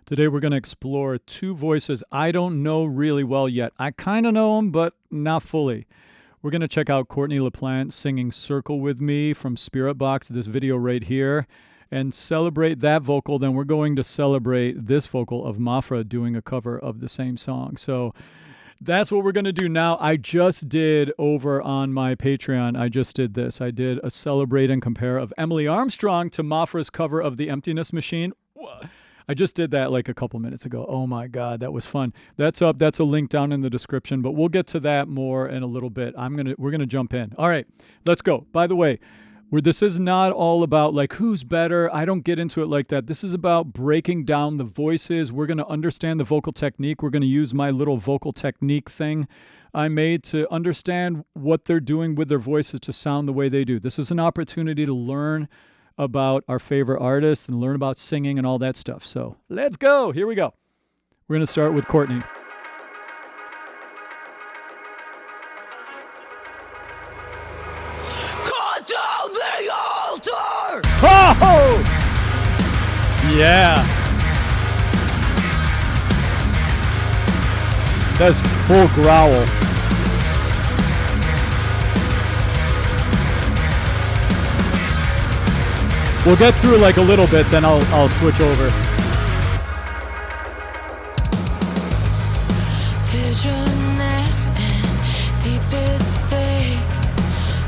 Today we're going to explore two voices I don't know really well yet. I kind of know them, but not fully. We're going to check out Courtney LaPlante singing Circle With Me from Spiritbox, this video right here, and celebrate that vocal. Then we're going to celebrate this vocal of MAPHRA doing a cover of the same song. So that's what we're going to do now. I just did over on my Patreon, I just did this. I did a celebrate and compare of Emily Armstrong to MAPHRA's cover of The Emptiness Machine. I just did that like a couple minutes ago. Oh my God, that was fun. That's up. That's a link down in the description, but we'll get to that more in a little bit. We're gonna jump in. All right, let's go. By the way, this is not all about like who's better. I don't get into it like that. This is about breaking down the voices. We're gonna understand the vocal technique. We're gonna use my little vocal technique thing I made to understand what they're doing with their voices to sound the way they do. This is an opportunity to learn about our favorite artists and learn about singing and all that stuff. So let's go. Here we go. We're going to start with Courtney. Cut down the altar! Oh! Yeah. That's full growl. We'll get through like a little bit, then I'll switch over. Visionaire and deepest fake.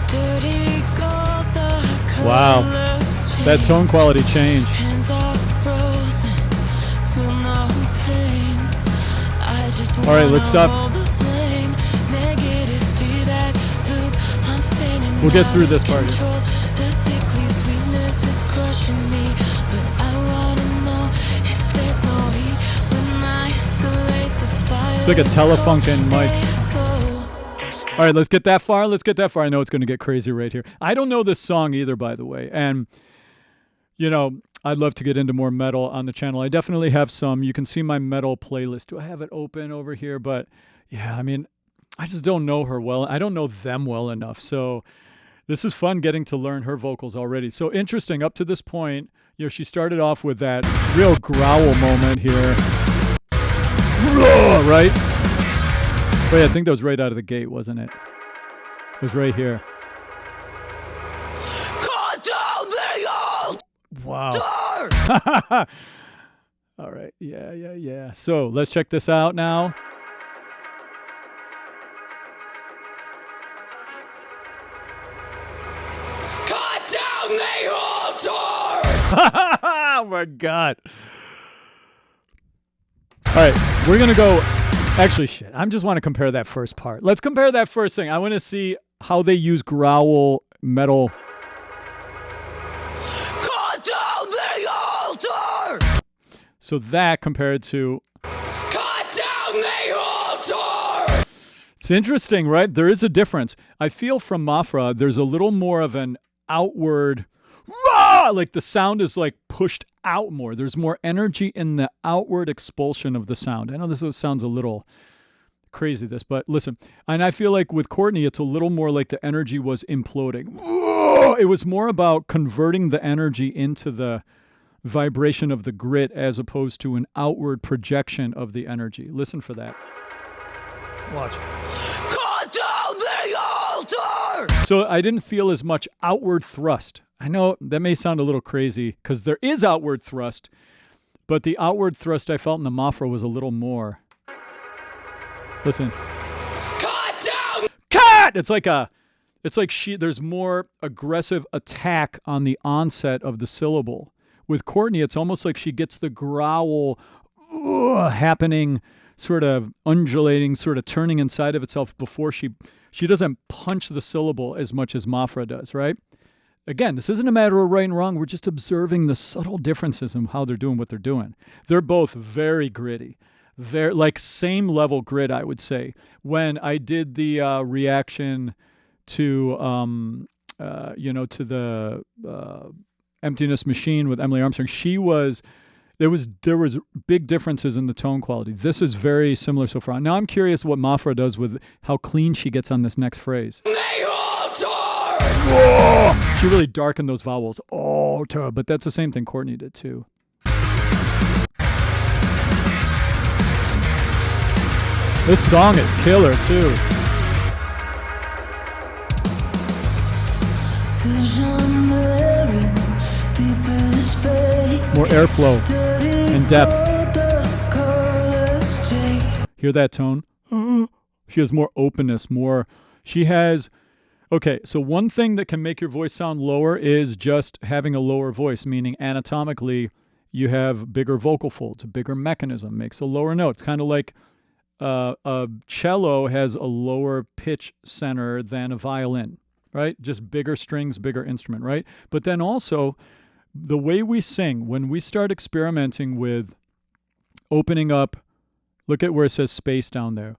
Dirty gold, the Wow, that tone quality change. hands are frozen, feel no pain. I just All right, let's stop. hold the flame. Negative feedback loop. I'm spinning. We'll get through this part. Control. The sickly sweetness is crushing me, but I wanna know if there's no heat when I escalate the fire. It's like a Telefunken mic. All right, let's get that far. I know it's going to get crazy right here. I don't know this song either, by the way. And, you know, I'd love to get into more metal on the channel. I definitely have some. You can see my metal playlist. Do I have it open over here? But, yeah, I mean, I just don't know her well. I don't know them well enough. So this is fun getting to learn her vocals already. So interesting. Up to this point, you know, she started off with that real growl moment here. Right? Wait, I think that was right out of the gate, wasn't it? It was right here. Cut down the altar! Wow. All right. Yeah. So let's check this out now. Cut down the altar! Oh my God. All right, we're gonna go. Actually, shit. I just want to compare that first part. Let's compare that first thing. I want to see how they use growl metal. Cut down the altar! So that compared to. Cut down the altar! It's interesting, right? There is a difference. I feel from MAPHRA, there's a little more of an outward, like the sound is like pushed out more. There's more energy in the outward expulsion of the sound. I know this sounds a little crazy, but listen. And I feel like with Courtney, it's a little more like the energy was imploding. It was more about converting the energy into the vibration of the grit as opposed to an outward projection of the energy. Listen for that. Watch. Cut down the altar! So I didn't feel as much outward thrust. I know that may sound a little crazy because there is outward thrust, but the outward thrust I felt in the MAPHRA was a little more. Listen. Cut down! Cut! It's like there's more aggressive attack on the onset of the syllable. With Courtney, it's almost like she gets the growl happening, sort of undulating, sort of turning inside of itself before she doesn't punch the syllable as much as MAPHRA does, right? Again, this isn't a matter of right and wrong. We're just observing the subtle differences in how they're doing what they're doing. They're both very gritty, very like same level grit, I would say. When I did the reaction to, to the Emptiness Machine with Emily Armstrong, there was big differences in the tone quality. This is very similar so far. Now I'm curious what MAPHRA does with how clean she gets on this next phrase. Whoa! She really darkened those vowels. But that's the same thing Courtney did too. This song is killer too. More airflow and depth. Hear that tone? She has more openness, okay, so one thing that can make your voice sound lower is just having a lower voice, meaning anatomically you have bigger vocal folds, a bigger mechanism, makes a lower note. It's kind of like a cello has a lower pitch center than a violin, right? Just bigger strings, bigger instrument, right? But then also the way we sing, when we start experimenting with opening up, look at where it says space down there.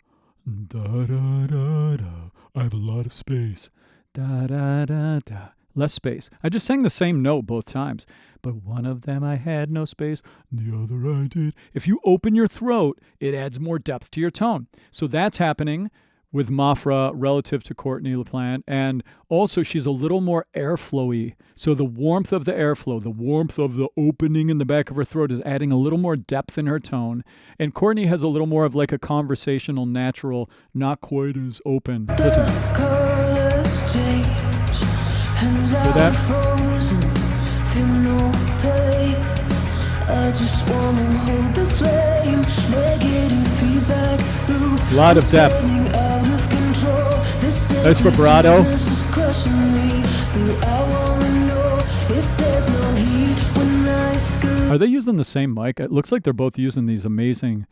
Da, da, da, da. I have a lot of space. Da, da, da, da. Less space. I just sang the same note both times. But one of them I had no space, the other I did. If you open your throat, it adds more depth to your tone. So that's happening with MAPHRA relative to Courtney LaPlante. And also she's a little more airflowy. So the warmth of the airflow, the warmth of the opening in the back of her throat is adding a little more depth in her tone. And Courtney has a little more of like a conversational, natural, not quite as open. Listen. Hear that? A lot of depth. Nice vibrato. Are they using the same mic? It looks like they're both using these amazing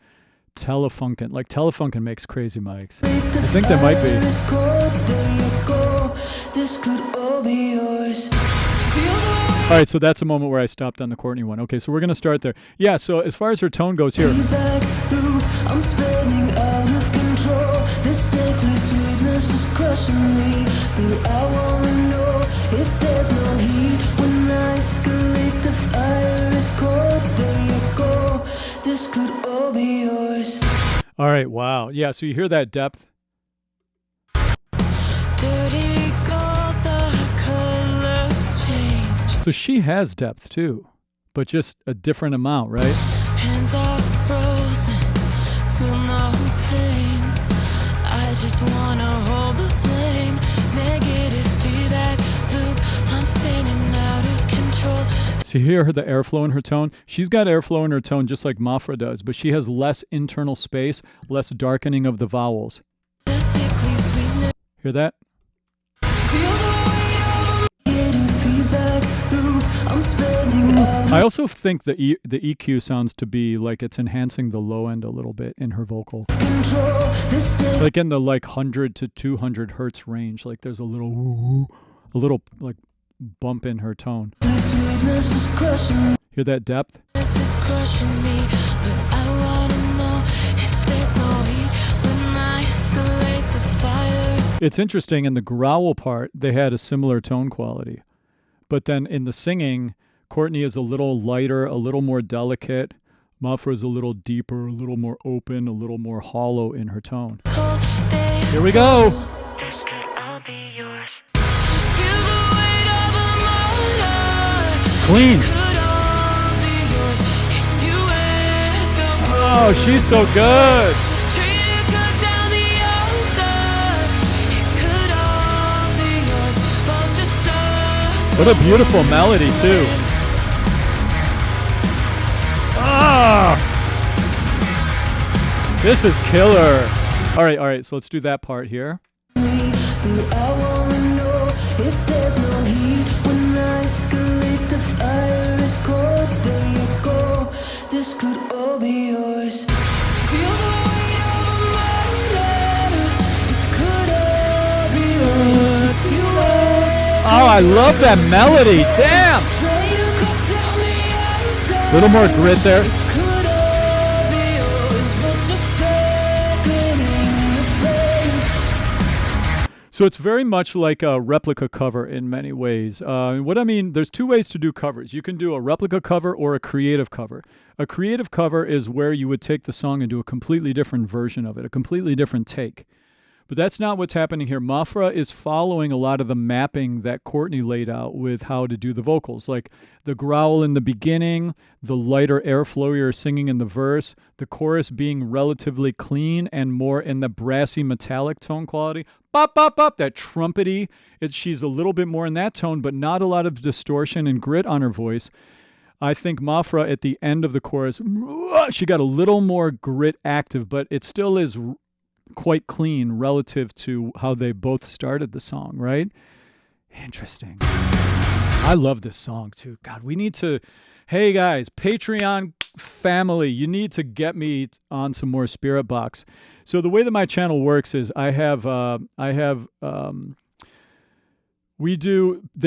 Telefunken. Like Telefunken makes crazy mics. I think they might be. All right, so that's a moment where I stopped on the Courtney one. Okay, so we're going to start there. Yeah, so as far as her tone goes here. I'm spinning out of control. This sickly sweetness is crushing me. But I want to know if there's no heat when I escalate. The fire is cold. There you go. This could all be yours. All right, wow. Yeah, so you hear that depth. Dirty gold, the colors change. So she has depth too, but just a different amount, right? Hands are frozen, feel no pain. I just wanna hold the flame. Negative feedback loop, I'm spinning out of control. So you hear the airflow in her tone? She's got airflow in her tone just like MAPHRA does, but she has less internal space, less darkening of the vowels. Hear that? I also think the EQ sounds to be like it's enhancing the low end a little bit in her vocal. Like in the 100 to 200 hertz range. Like there's a little like bump in her tone. Hear that depth? It's interesting, in the growl part, they had a similar tone quality. But then in the singing, Courtney is a little lighter, a little more delicate. MAPHRA is a little deeper, a little more open, a little more hollow in her tone. Here we go. This could all be yours. Clean. Oh, she's so good. What a beautiful melody, too. Ah! This is killer. All right, so let's do that part here. This could all be yours. Feel the weight of a murder. It could all be yours if you were. Oh, I love that melody. Damn. A little more grit there. So it's very much like a replica cover in many ways. What I mean, there's two ways to do covers. You can do a replica cover or a creative cover. A creative cover is where you would take the song and do a completely different version of it, a completely different take. But that's not what's happening here. MAPHRA is following a lot of the mapping that Courtney laid out with how to do the vocals, like the growl in the beginning, the lighter airflow you're singing in the verse, the chorus being relatively clean and more in the brassy metallic tone quality. Bop, bop, bop, that trumpety. She's a little bit more in that tone, but not a lot of distortion and grit on her voice. I think MAPHRA at the end of the chorus, she got a little more grit active, but it still is quite clean relative to how they both started the song, right? Interesting. I love this song too. God, we need to, hey guys, Patreon family, you need to get me on some more Spiritbox. So the way that my channel works is they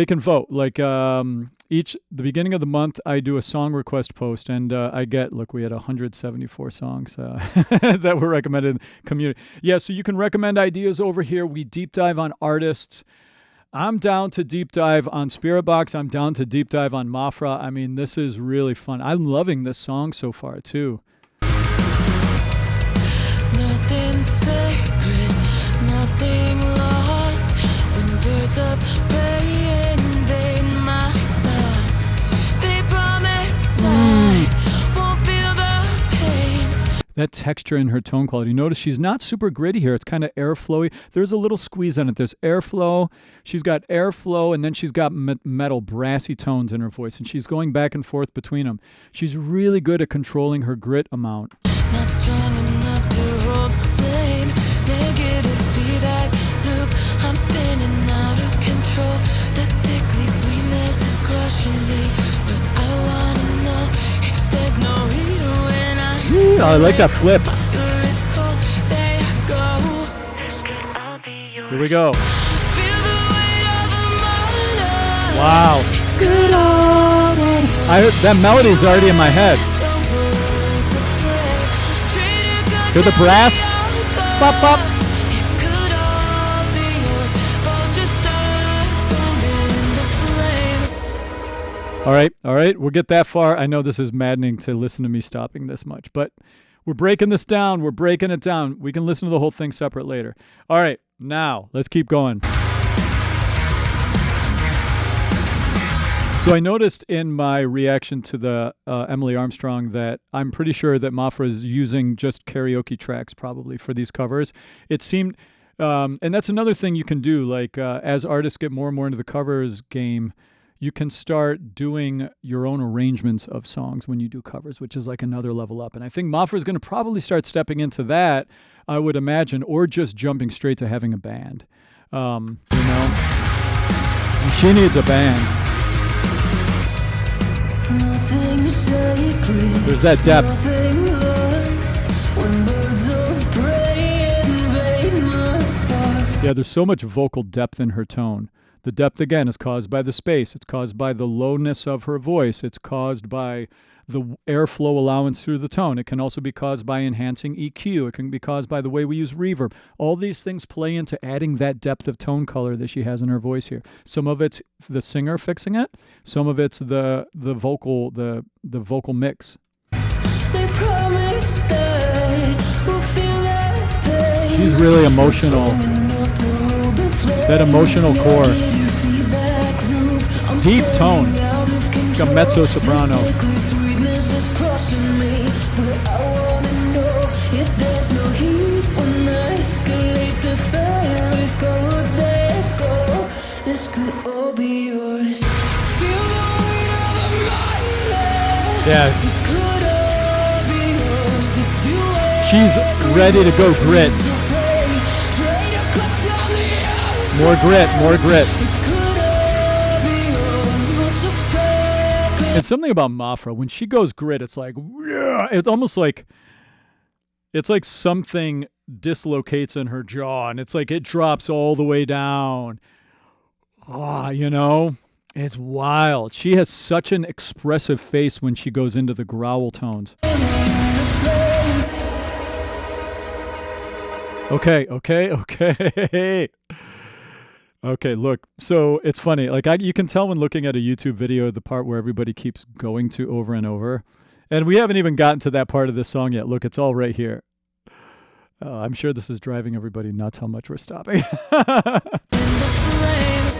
can vote. Like the beginning of the month, I do a song request post, and I get, look, we had 174 songs that were recommended in the community. Yeah, so you can recommend ideas over here. We deep dive on artists. I'm down to deep dive on Spiritbox. I'm down to deep dive on MAPHRA. I mean, this is really fun. I'm loving this song so far, too. Nothing sacred, nothing lost. When birds of prey invade my thoughts, they promise I won't feel the pain. That texture in her tone quality. Notice she's not super gritty here. It's kind of airflowy. There's a little squeeze on it. There's airflow. She's got airflow, and then she's got metal, brassy tones in her voice, and she's going back and forth between them. She's really good at controlling her grit amount. Not strong enough to hold the flame. Negative feedback loop. I'm spinning out of control. The sickly sweetness is crushing me, but I wanna know if there's no heat when I like that flip. it's cold. There I go. This could all be yours. Here we go. Feel the weight of the moment. Wow. It could all be yours. I heard that melody's already in my head. Hear the brass? Bop, bop. All right, we'll get that far. I know this is maddening to listen to me stopping this much, but we're breaking this down. We're breaking it down. We can listen to the whole thing separate later. All right, now let's keep going. So I noticed in my reaction to the Emily Armstrong that I'm pretty sure that MAPHRA is using just karaoke tracks probably for these covers. It seemed, and that's another thing you can do. Like as artists get more and more into the covers game, you can start doing your own arrangements of songs when you do covers, which is like another level up. And I think MAPHRA is going to probably start stepping into that, I would imagine, or just jumping straight to having a band. You know, and she needs a band. There's that depth. Yeah, there's so much vocal depth in her tone. The depth, again, is caused by the space. It's caused by the lowness of her voice. It's caused by the airflow allowance through the tone. It can also be caused by enhancing EQ. It can be caused by the way we use reverb. All these things play into adding that depth of tone color that she has in her voice here. Some of it's the singer fixing it. Some of it's the vocal mix. She's really emotional. That emotional core. Deep tone. Like a mezzo soprano. Yeah. She's ready to go grit. More grit, more grit. It's something about MAPHRA. When she goes grit, it's like, yeah, it's almost like, it's like something dislocates in her jaw, and it's like it drops all the way down. Ah, you know, it's wild. She has such an expressive face when she goes into the growl tones. Okay. Okay, look, so it's funny. Like you can tell when looking at a YouTube video, the part where everybody keeps going to over and over. And we haven't even gotten to that part of the song yet. Look, it's all right here. I'm sure this is driving everybody nuts how much we're stopping. in the flame.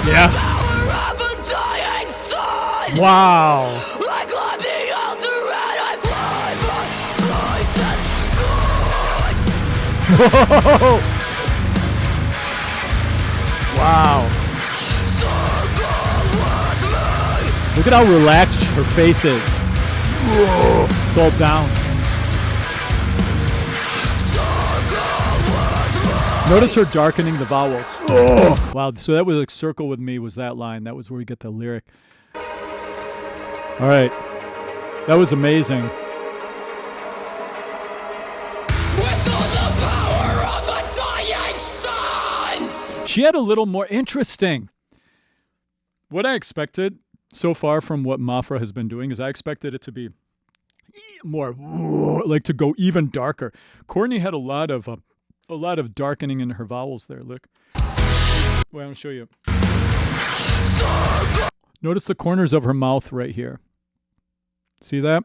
Yeah. Power of a dying sun. Wow. I climb the altar and I climb my places good. Whoa. Wow. Look at how relaxed her face is. Whoa. It's all down. Notice her darkening the vowels. Oh. Wow, so that was like circle with me was that line. That was where we get the lyric. All right. That was amazing. With all the power of a dying sun. She had a little more interesting. What I expected so far from what MAPHRA has been doing is I expected it to be more like to go even darker. Courtney had a lot of darkening in her vowels there. Look. Wait, I'm gonna show you. Notice the corners of her mouth right here. See that?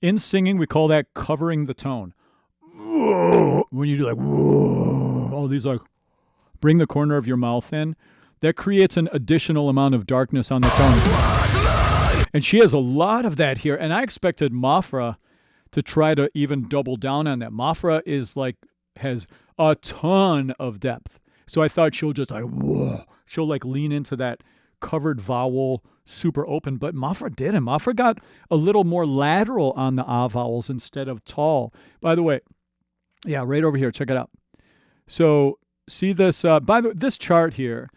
In singing, we call that covering the tone. When you do like all these like bring the corner of your mouth in, that creates an additional amount of darkness on the tone. And she has a lot of that here. And I expected MAPHRA to try to even double down on that. MAPHRA is like has a ton of depth. So I thought she'll just like, whoa. She'll like lean into that covered vowel, super open. But MAPHRA didn't. MAPHRA got a little more lateral on the ah vowels instead of tall. By the way, yeah, right over here. Check it out. So see this, by the way, this chart here,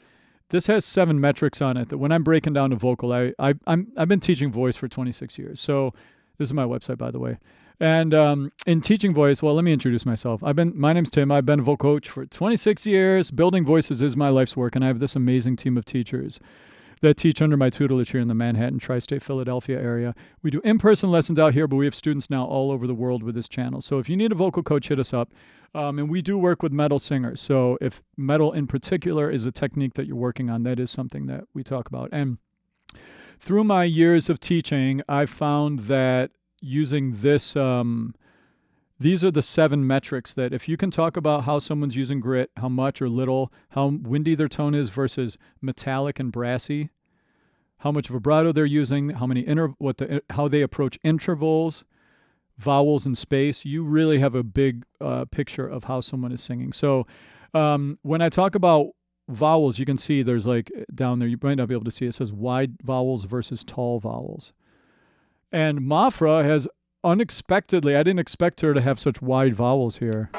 this has 7 metrics on it that when I'm breaking down a vocal, I've been teaching voice for 26 years. So this is my website, by the way. And in teaching voice, well, let me introduce myself. My name's Tim. I've been a vocal coach for 26 years. Building voices is my life's work, and I have this amazing team of teachers that teach under my tutelage here in the Manhattan, tri-state, Philadelphia area. We do in-person lessons out here, but we have students now all over the world with this channel. So if you need a vocal coach, hit us up. And we do work with metal singers. So if metal in particular is a technique that you're working on, that is something that we talk about. And through my years of teaching, I've found that using this, these are the 7 metrics that if you can talk about how someone's using grit, how much or little, how windy their tone is versus metallic and brassy, how much vibrato they're using, how they approach intervals, vowels and space, you really have a big picture of how someone is singing. So when I talk about vowels, you can see there's like down there, you might not be able to see, it says wide vowels versus tall vowels. And MAPHRA has unexpectedly, I didn't expect her to have such wide vowels here.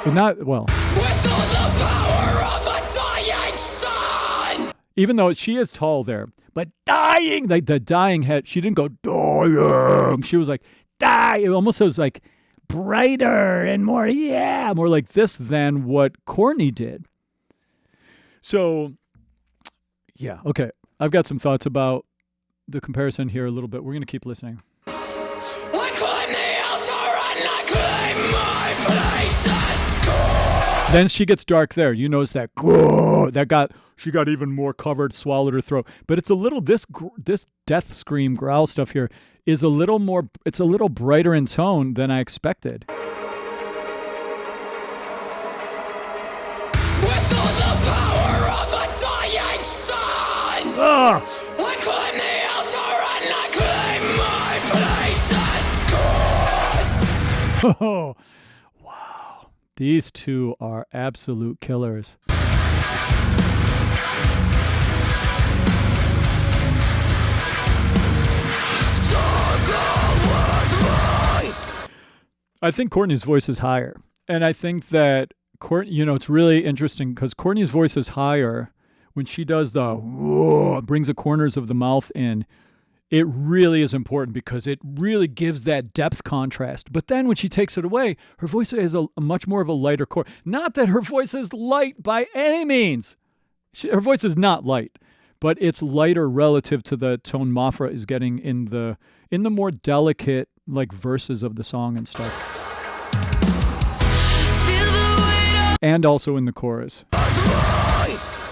But not, well. With all the power of a dying sun. Even though she is tall there. But dying, like the dying head, she didn't go dying. She was like, die. It almost was like brighter and more like this than what Courtney did. So, yeah, okay. I've got some thoughts about the comparison here a little bit. We're going to keep listening. I climb the altar and I claim my places. Then she gets dark there. You notice that she got even more covered, swallowed her throat. But it's a little, this death scream growl stuff here is a little more, it's a little brighter in tone than I expected. With all the power of a dying sun. Ah! I climb the altar and I claim my places good. Oh, wow. These two are absolute killers. I think Courtney's voice is higher. And I think that it's really interesting because Courtney's voice is higher when she does the whoa, brings the corners of the mouth in. It really is important because it really gives that depth contrast. But then when she takes it away, her voice is a much more of a lighter core. Not that her voice is light by any means. Her voice is not light, but it's lighter relative to the tone MAPHRA is getting in the more delicate like verses of the song and stuff. And also in the chorus.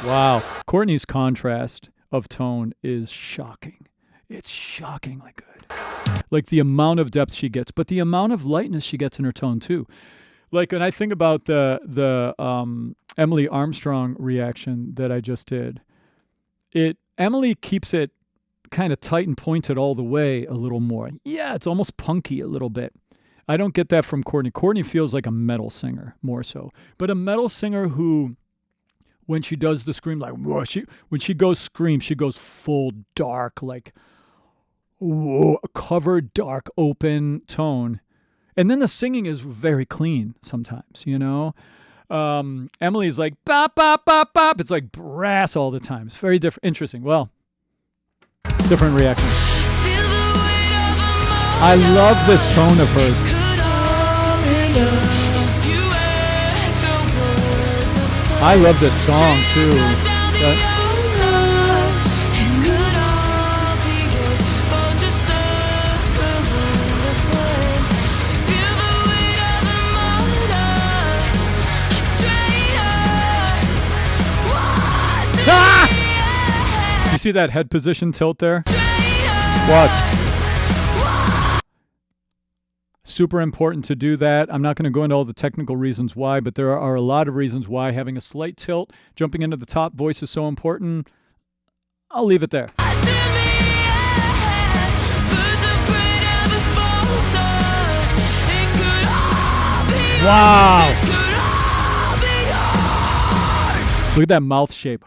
Wow. Courtney's contrast of tone is shocking. It's shockingly good. Like the amount of depth she gets, but the amount of lightness she gets in her tone too. Like when I think about the Emily Armstrong reaction that I just did, Emily keeps it kind of tight and pointed all the way a little more. Yeah, it's almost punky a little bit. I don't get that from Courtney. Courtney feels like a metal singer more so, but a metal singer who, when she does the scream, like whoa, when she goes scream, she goes full dark, like whoa, covered, dark, open tone. And then the singing is very clean sometimes, you know? Emily's like, bop, bop, bop, bop. It's like brass all the time. It's very different, interesting. Well, different reaction. I love this tone of hers. I love this song too. Ah! You see that head position tilt there? Watch. Super important to do that. I'm not going to go into all the technical reasons why, but there are a lot of reasons why having a slight tilt, jumping into the top voice is so important. I'll leave it there. Wow. Look at that mouth shape.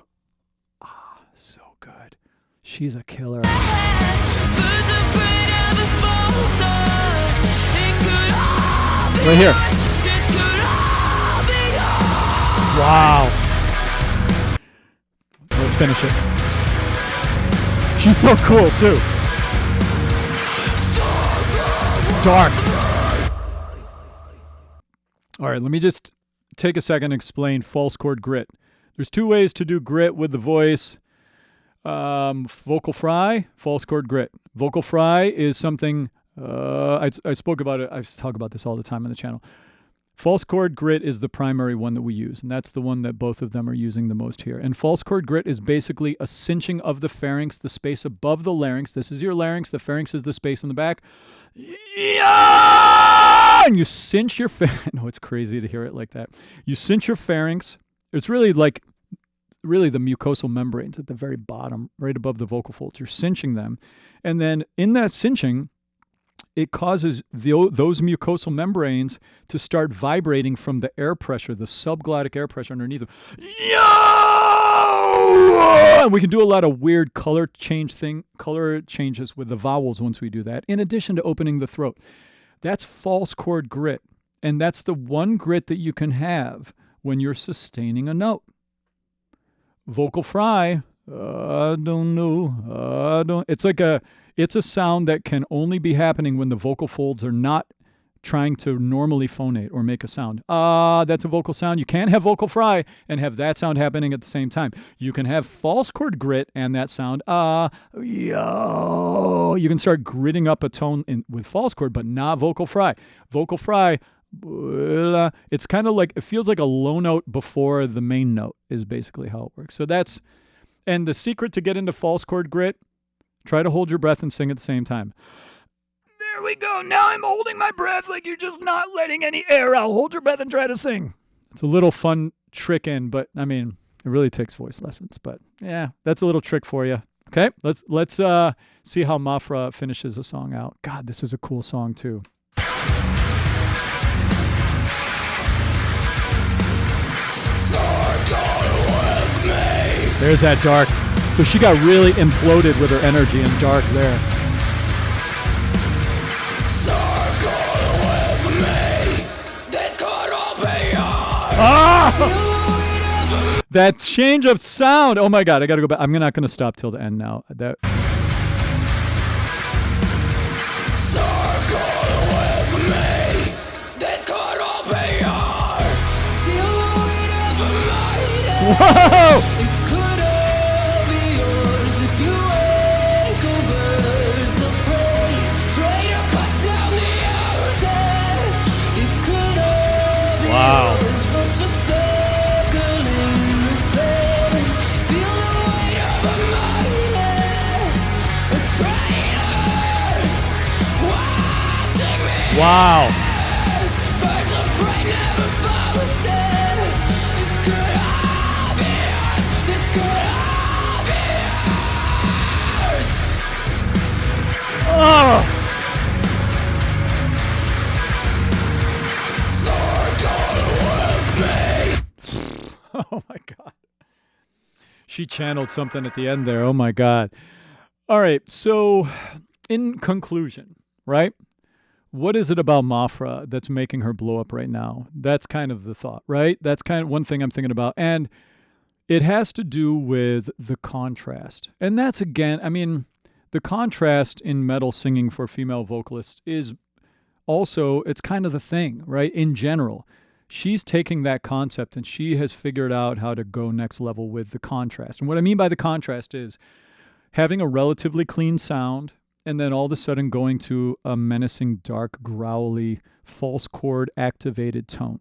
Ah, so good. She's a killer. Right here. Wow. Let's finish it. She's so cool too. Dark. All right, let me just take a second and explain false chord grit. There's two ways to do grit with the voice. Vocal fry, false chord grit. Vocal fry is something... I spoke about it. I talk about this all the time on the channel. False chord grit is the primary one that we use, and that's the one that both of them are using the most here. And false chord grit is basically a cinching of the pharynx, the space above the larynx. This is your larynx. The pharynx is the space in the back. Yeah! And you cinch your pharynx. No, it's crazy to hear it like that. You cinch your pharynx. It's really the mucosal membranes at the very bottom, right above the vocal folds. You're cinching them. And then in that cinching, it causes those mucosal membranes to start vibrating from the air pressure, the subglottic air pressure underneath them. And we can do a lot of weird color changes with the vowels once we do that, in addition to opening the throat. That's false chord grit. And that's the one grit that you can have when you're sustaining a note. Vocal fry, I don't know. It's a sound that can only be happening when the vocal folds are not trying to normally phonate or make a sound. That's a vocal sound. You can't have vocal fry and have that sound happening at the same time. You can have false chord grit and that sound, yo. You can start gritting up a tone with false chord, but not vocal fry. Vocal fry, it's kind of like, it feels like a low note before the main note is basically how it works. So and the secret to get into false chord grit, try to hold your breath and sing at the same time. There we go. Now I'm holding my breath like you're just not letting any air out. Hold your breath and try to sing. It's a little fun trick but I mean, it really takes voice lessons. But yeah, that's a little trick for you. Okay, let's see how MAPHRA finishes a song out. God, this is a cool song too. There's that dark. So she got really imploded with her energy and dark there. Ah! That change of sound. Oh my God, I got to go back. I'm not going to stop till the end now. Whoa! Wow. Wow. Birds of prey never fall dead. This could all be ours. This could all be ours. Oh. Oh my God. She channeled something at the end there. Oh my God. All right. So, in conclusion, right? What is it about MAPHRA that's making her blow up right now? That's kind of the thought, right? That's kind of one thing I'm thinking about. And it has to do with the contrast. And that's, again, I mean, the contrast in metal singing for female vocalists is also, it's kind of the thing, right? In general, she's taking that concept and she has figured out how to go next level with the contrast. And what I mean by the contrast is having a relatively clean sound and then all of a sudden going to a menacing, dark, growly, false chord activated tone.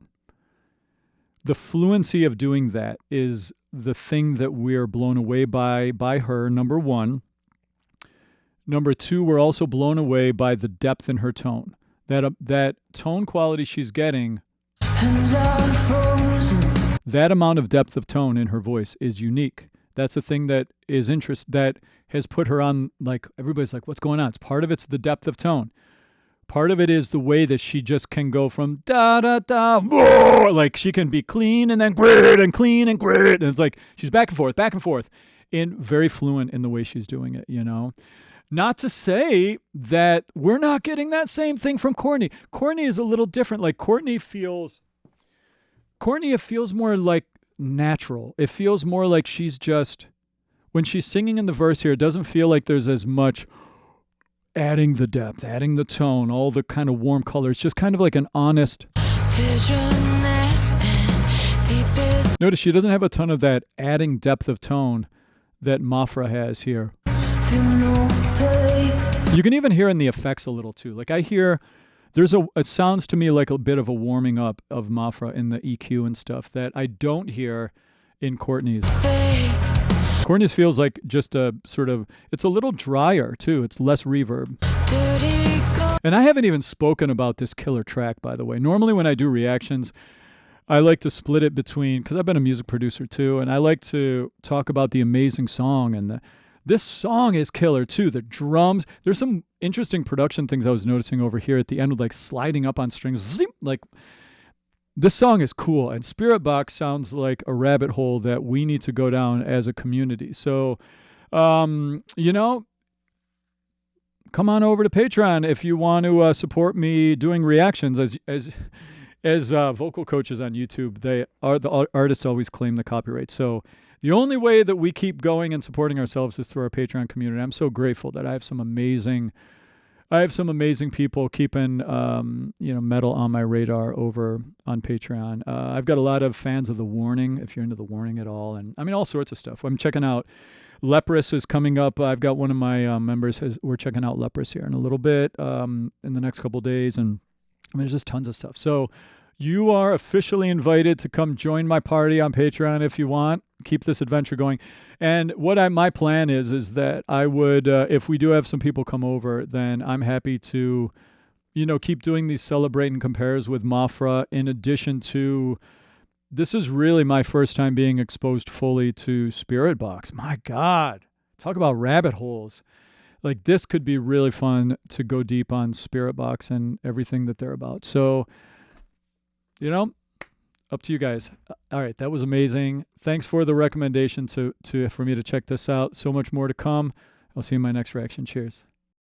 The fluency of doing that is the thing that we're blown away by her, number one. Number two, we're also blown away by the depth in her tone. That tone quality she's getting, that amount of depth of tone in her voice is unique. That's the thing that is that has put her on, like, everybody's like, what's going on? Part of it's the depth of tone. Part of it is the way that she just can go from da-da-da, like she can be clean and then grit and clean and grit. And it's like she's back and forth, and very fluent in the way she's doing it, you know? Not to say that we're not getting that same thing from Courtney. Courtney is a little different. Like Courtney, it feels more like natural. It feels more like she's just, when she's singing in the verse here, it doesn't feel like there's as much adding the depth, adding the tone, all the kind of warm colors, just kind of like an honest. Notice she doesn't have a ton of that adding depth of tone that MAPHRA has here. You can even hear in the effects a little too. Like I hear, it sounds to me like a bit of a warming up of MAPHRA in the EQ and stuff that I don't hear in Courtney's. Courtney's feels like just a sort of, it's a little drier too. It's less reverb. And I haven't even spoken about this killer track, by the way. Normally when I do reactions, I like to split it between, because I've been a music producer too, and I like to talk about the amazing song and this song is killer too. The drums, there's some interesting production things I was noticing over here at the end with like sliding up on strings. Zip, like this song is cool. And Spiritbox sounds like a rabbit hole that we need to go down as a community. So, you know, come on over to Patreon if you want to support me doing reactions as vocal coaches on YouTube. The artists always claim the copyright. So the only way that we keep going and supporting ourselves is through our Patreon community. I'm so grateful that I have some amazing people keeping metal on my radar over on Patreon. I've got a lot of fans of The Warning, if you're into The Warning at all, and I mean all sorts of stuff. I'm checking out Leprous is coming up. I've got one of my members we're checking out Leprous here in a little bit in the next couple of days, and I mean there's just tons of stuff. So you are officially invited to come join my party on Patreon if you want. Keep this adventure going. And my plan is that I would, if we do have some people come over, then I'm happy to, keep doing these celebrate and compares with MAPHRA. In addition to, this is really my first time being exposed fully to Spiritbox. My God, talk about rabbit holes. Like this could be really fun to go deep on Spiritbox and everything that they're about. So, up to you guys. All right, that was amazing. Thanks for the recommendation for me to check this out. So much more to come. I'll see you in my next reaction. Cheers.